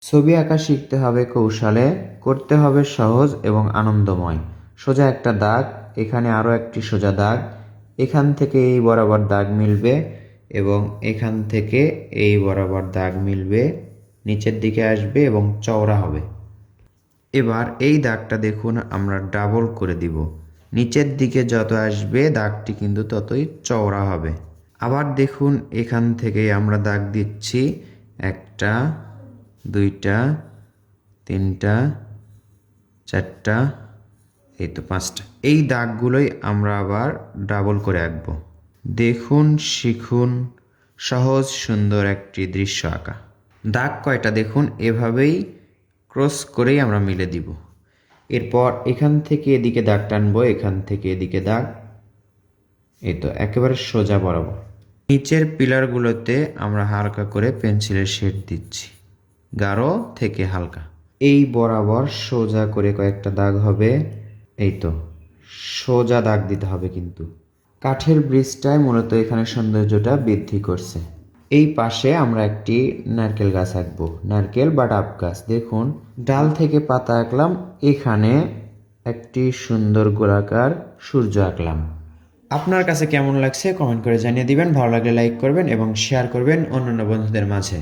ছবি আঁকা শিখতে হবে কৌশলে, করতে হবে সহজ এবং আনন্দময়। সোজা একটা দাগ, এখানে আরও একটি সোজা দাগ, এখান থেকে এই বরাবর দাগ মিলবে এবং এখান থেকে এই বরাবর দাগ মিলবে, নিচের দিকে আসবে এবং চওড়া হবে। এবার এই দাগটা দেখুন আমরা ডাবল করে দিব, নিচের দিকে যত আসবে দাগটি কিন্তু ততই চওড়া হবে। আবার দেখুন এখান থেকে আমরা দাগ দিচ্ছি, একটা, দুইটা, তিনটা, চারটা, এই তো পাঁচটা। এই দাগগুলোই আমরা আবার ডাবল করে আঁকবো। দেখুন, শিখুন সহজ সুন্দর একটি দৃশ্য আঁকা। দাগ কয়টা দেখুন, এভাবেই ক্রস করেই আমরা মিলে দিব। এরপর এখান থেকে এদিকে দাগ টানবো, এখান থেকে এদিকে দাগ, এই তো একেবারে সোজা বরাবর। নিচের পিলারগুলোতে আমরা হালকা করে পেন্সিলের শেড দিচ্ছি, গাঢ় থেকে হালকা। এই বরাবর সোজা করে কয়েকটা দাগ হবে, এই তো সোজা দাগ দিতে হবে। কিন্তু কাঠের ব্রিজটায় মূলত এখানে সৌন্দর্যটা বৃদ্ধি করছে। এই পাশে আমরা একটি নারকেল গাছ আঁকবো, নারকেল বা ডাব গাছ। দেখুন ডাল থেকে পাতা আঁকলাম, এখানে একটি সুন্দর গোলাকার সূর্য আঁকলাম। আপনার কাছে কেমন লাগছে কমেন্ট করে জানিয়ে দিবেন। ভালো লাগলে লাইক করবেন এবং শেয়ার করবেন অন্যান্য বন্ধুদের মাঝে।